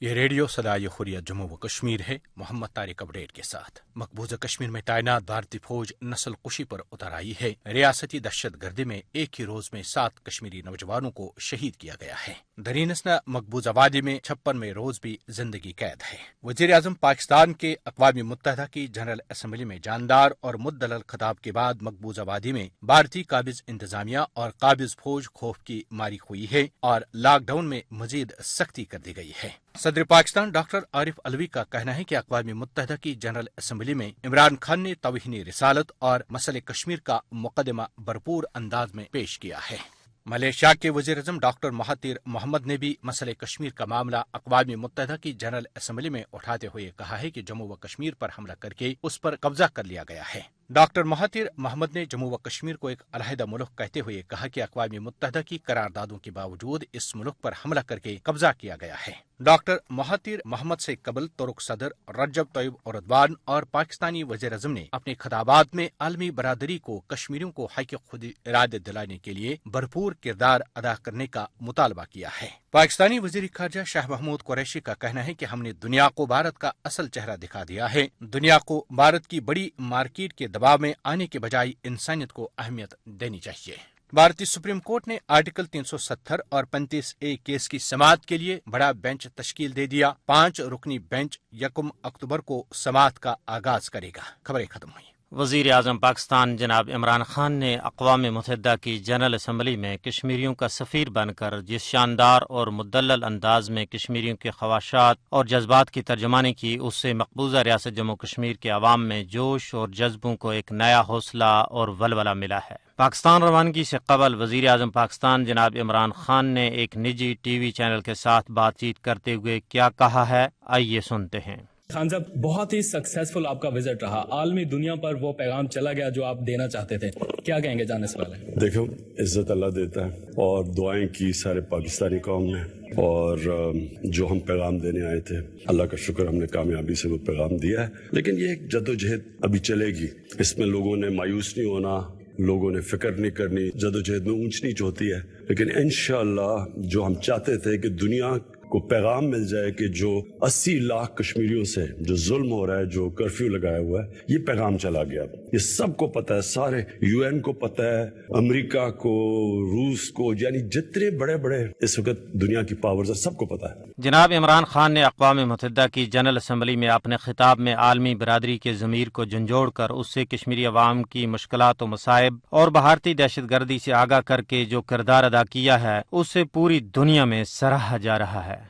یہ ریڈیو صدائے حریت جموں و کشمیر ہے۔ محمد طارق اپڈیٹ کے ساتھ۔ مقبوضہ کشمیر میں تعینات بھارتی فوج نسل کشی پر اتر آئی ہے۔ ریاستی دہشت گردی میں ایک ہی روز میں 7 کشمیری نوجوانوں کو شہید کیا گیا ہے۔ درینسنا مقبوضہ وادی میں 56ویں روز بھی زندگی قید ہے۔ وزیر اعظم پاکستان کے اقوام متحدہ کی جنرل اسمبلی میں جاندار اور مدلل خطاب کے بعد مقبوضہ وادی میں بھارتی قابض انتظامیہ اور قابض فوج خوف کی ماری ہوئی ہے اور لاک ڈاؤن میں مزید سختی کر دی گئی ہے۔ صدر پاکستان ڈاکٹر عارف علوی کا کہنا ہے کہ اقوام متحدہ کی جنرل اسمبلی میں عمران خان نے توہین رسالت اور مسئلہ کشمیر کا مقدمہ بھرپور انداز میں پیش کیا ہے۔ ملیشیا کے وزیر اعظم ڈاکٹر مہاتیر محمد نے بھی مسئلہ کشمیر کا معاملہ اقوام متحدہ کی جنرل اسمبلی میں اٹھاتے ہوئے کہا ہے کہ جموں و کشمیر پر حملہ کر کے اس پر قبضہ کر لیا گیا ہے۔ ڈاکٹر مہاتیر محمد نے جموں و کشمیر کو ایک علیحدہ ملک کہتے ہوئے کہا کہ اقوام متحدہ کی قراردادوں کے باوجود اس ملک پر حملہ کر کے قبضہ کیا گیا ہے۔ ڈاکٹر مہاتیر محمد سے قبل ترک صدر رجب طیب اردوان اور پاکستانی وزیر اعظم نے اپنے خطابات میں عالمی برادری کو کشمیریوں کو حق خود ارادہ دلانے کے لیے بھرپور کردار ادا کرنے کا مطالبہ کیا ہے۔ پاکستانی وزیر خارجہ شاہ محمود قریشی کا کہنا ہے کہ ہم نے دنیا کو بھارت کا اصل چہرہ دکھا دیا ہے۔ دنیا کو بھارت کی بڑی مارکیٹ کے دباؤ میں آنے کے بجائے انسانیت کو اہمیت دینی چاہیے۔ بھارتی سپریم کورٹ نے آرٹیکل 370 اور 35A کیس کی سماعت کے لیے بڑا بینچ تشکیل دے دیا۔ 5 رکنی بینچ 1 اکتوبر کو سماعت کا آغاز کرے گا۔ خبریں ختم ہوئی۔ وزیر اعظم پاکستان جناب عمران خان نے اقوام متحدہ کی جنرل اسمبلی میں کشمیریوں کا سفیر بن کر جس شاندار اور مدلل انداز میں کشمیریوں کے خواہشات اور جذبات کی ترجمانی کی، اس سے مقبوضہ ریاست جموں کشمیر کے عوام میں جوش اور جذبوں کو ایک نیا حوصلہ اور ولولہ ملا ہے۔ پاکستان روانگی سے قبل وزیر اعظم پاکستان جناب عمران خان نے ایک نجی ٹی وی چینل کے ساتھ بات چیت کرتے ہوئے کیا کہا ہے، آئیے سنتے ہیں۔ خان صاحب، بہت ہی سکسیسفل آپ کا وزٹ رہا، عالمی دنیا پر وہ پیغام چلا گیا جو آپ دینا چاہتے تھے، کیا کہیں گے جانے سے پہلے؟ دیکھو، عزت اللہ دیتا ہے اور دعائیں کی سارے پاکستانی قوم نے، اور جو ہم پیغام دینے آئے تھے اللہ کا شکر ہم نے کامیابی سے وہ پیغام دیا ہے۔ لیکن یہ ایک جدوجہد ابھی چلے گی، اس میں لوگوں نے مایوس نہیں ہونا، لوگوں نے فکر نہیں کرنی، جدوجہد میں اونچ نیچ ہوتی ہے، لیکن انشاءاللہ جو ہم چاہتے تھے کہ دنیا کو پیغام مل جائے کہ جو 80 لاکھ کشمیریوں سے جو ظلم ہو رہا ہے، جو کرفیو لگایا ہوا ہے، یہ پیغام چلا گیا۔ یہ سب کو پتہ ہے، سارے UN کو پتہ ہے، امریکہ کو، روس کو، یعنی جتنے بڑے بڑے اس وقت دنیا کی پاورز ہیں سب کو پتہ ہے۔ جناب عمران خان نے اقوام متحدہ کی جنرل اسمبلی میں اپنے خطاب میں عالمی برادری کے ضمیر کو جھنجھوڑ کر اس سے کشمیری عوام کی مشکلات و مصائب اور بھارتی دہشت گردی سے آگاہ کر کے جو کردار ادا کیا ہے، اس سے پوری دنیا میں سراہا جا رہا ہے۔